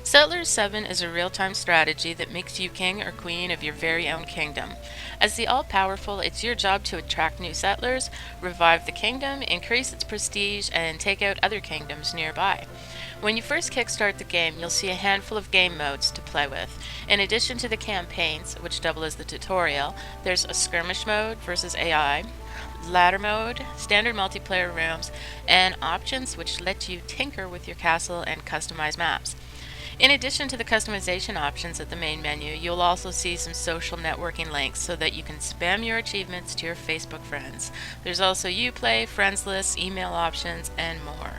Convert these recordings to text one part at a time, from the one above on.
Settlers 7 is a real-time strategy that makes you king or queen of your very own kingdom. As the all-powerful, it's your job to attract new settlers, revive the kingdom, increase its prestige, and take out other kingdoms nearby. When you first kickstart the game, you'll see a handful of game modes to play with. In addition to the campaigns, which double as the tutorial, there's a skirmish mode versus AI, ladder mode, standard multiplayer rooms, and options which let you tinker with your castle and customize maps. In addition to the customization options at the main menu, you'll also see some social networking links so that you can spam your achievements to your Facebook friends. There's also Uplay, friends lists, email options, and more.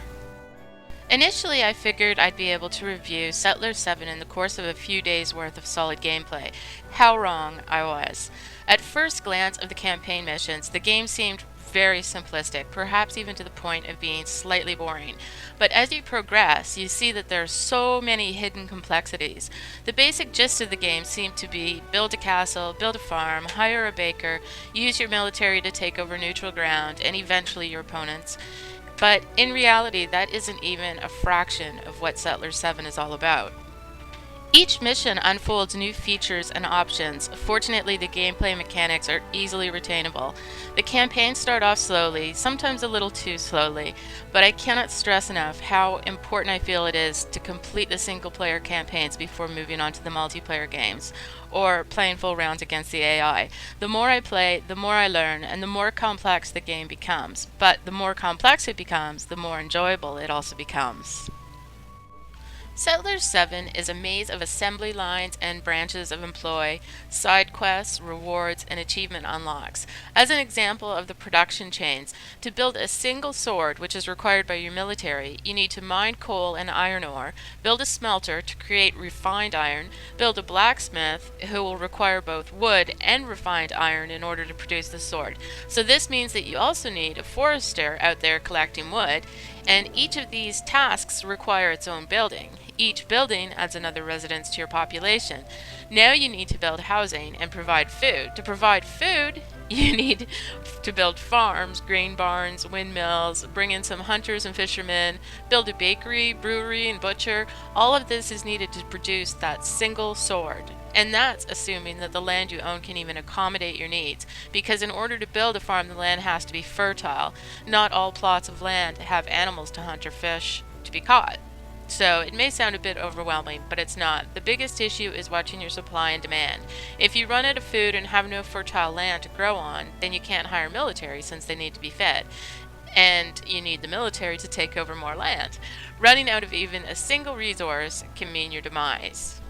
Initially, I figured I'd be able to review Settlers 7 in the course of a few days' worth of solid gameplay. How wrong I was. At first glance of the campaign missions, the game seemed very simplistic, perhaps even to the point of being slightly boring. But as you progress, you see that there are so many hidden complexities. The basic gist of the game seemed to be build a castle, build a farm, hire a baker, use your military to take over neutral ground, and eventually your opponents. But in reality, that isn't even a fraction of what Settlers 7 is all about. Each mission unfolds new features and options. Fortunately, the gameplay mechanics are easily retainable. The campaigns start off slowly, sometimes a little too slowly, but I cannot stress enough how important I feel it is to complete the single-player campaigns before moving on to the multiplayer games, or playing full rounds against the AI. The more I play, the more I learn, and the more complex the game becomes. But the more complex it becomes, the more enjoyable it also becomes. Settlers 7 is a maze of assembly lines and branches of employ, side quests, rewards, and achievement unlocks. As an example of the production chains, to build a single sword, which is required by your military, you need to mine coal and iron ore, build a smelter to create refined iron, build a blacksmith who will require both wood and refined iron in order to produce the sword. So this means that you also need a forester out there collecting wood, and each of these tasks require its own building. Each building adds another residence to your population. Now you need to build housing and provide food. To provide food, you need to build farms, grain barns, windmills, bring in some hunters and fishermen, build a bakery, brewery, and butcher. All of this is needed to produce that single sword. And that's assuming that the land you own can even accommodate your needs, because in order to build a farm, the land has to be fertile. Not all plots of land have animals to hunt or fish to be caught. So it may sound a bit overwhelming, but it's not. The biggest issue is watching your supply and demand. If you run out of food and have no fertile land to grow on, then you can't hire military since they need to be fed. And you need the military to take over more land. Running out of even a single resource can mean your demise.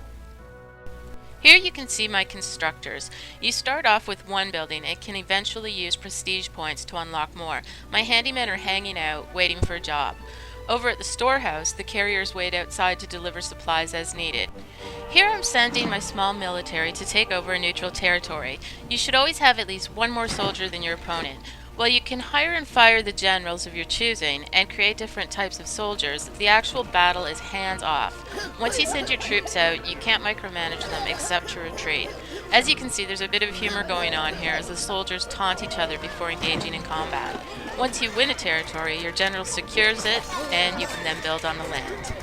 Here you can see my constructors. You start off with one building and can eventually use prestige points to unlock more. My handymen are hanging out, waiting for a job. Over at the storehouse, the carriers wait outside to deliver supplies as needed. Here I'm sending my small military to take over a neutral territory. You should always have at least one more soldier than your opponent. While you can hire and fire the generals of your choosing and create different types of soldiers, the actual battle is hands-off. Once you send your troops out, you can't micromanage them except to retreat. As you can see, there's a bit of humor going on here as the soldiers taunt each other before engaging in combat. Once you win a territory, your general secures it, and you can then build on the land.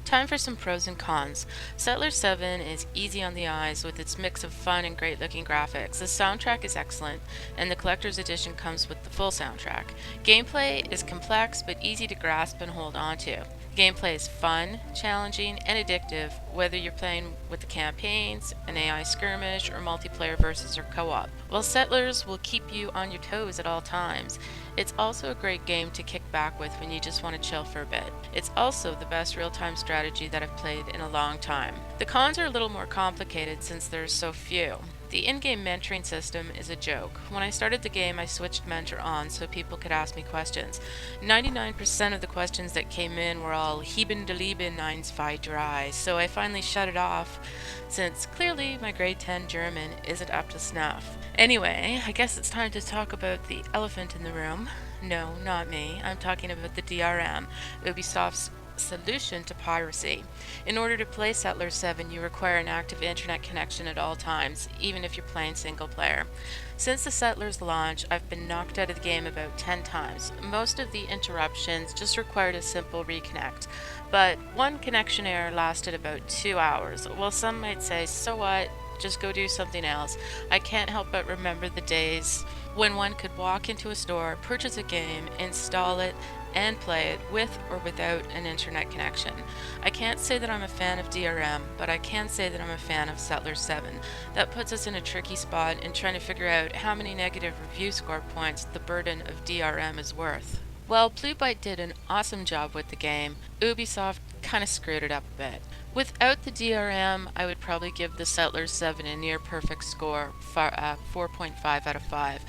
Time for some pros and cons. Settlers 7 is easy on the eyes with its mix of fun and great looking graphics. The soundtrack is excellent, and the collector's edition comes with the full soundtrack. Gameplay is complex but easy to grasp and hold on to. Gameplay is fun, challenging, and addictive, whether you're playing with the campaigns, an AI skirmish, or multiplayer versus or co-op. While Settlers will keep you on your toes at all times, it's also a great game to kick back with when you just want to chill for a bit. It's also the best real-time strategy that I've played in a long time. The cons are a little more complicated since there's so few. The in-game mentoring system is a joke. When I started the game, I switched mentor on so people could ask me questions. 99% of the questions that came in were all Heben de Leben eins zwei drei, so I finally shut it off since clearly my grade 10 German isn't up to snuff. Anyway, I guess it's time to talk about the elephant in the room. No, not me. I'm talking about the DRM, Ubisoft's solution to piracy. In order to play Settlers 7, you require an active internet connection at all times, even if you're playing single player. Since the Settlers launch, I've been knocked out of the game about 10 times. Most of the interruptions just required a simple reconnect, but one connection error lasted about 2 hours. Well, some might say, so what? Just go do something else. I can't help but remember the days when one could walk into a store, purchase a game, install it, and play it with or without an internet connection. I can't say that I'm a fan of DRM, but I can say that I'm a fan of Settlers 7. That puts us in a tricky spot in trying to figure out how many negative review score points the burden of DRM is worth. Well, Blue Byte did an awesome job with the game. Ubisoft kind of screwed it up a bit. Without the DRM, I would probably give the Settlers 7 a near perfect score, 4.5 out of 5.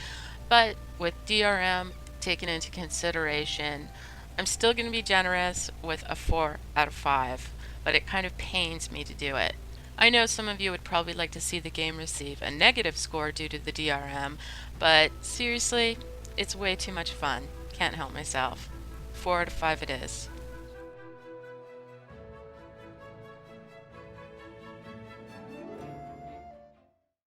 But with DRM taken into consideration, I'm still going to be generous with a 4 out of 5, but it kind of pains me to do it. I know some of you would probably like to see the game receive a negative score due to the DRM, but seriously, it's way too much fun. Can't help myself. 4 out of 5 it is.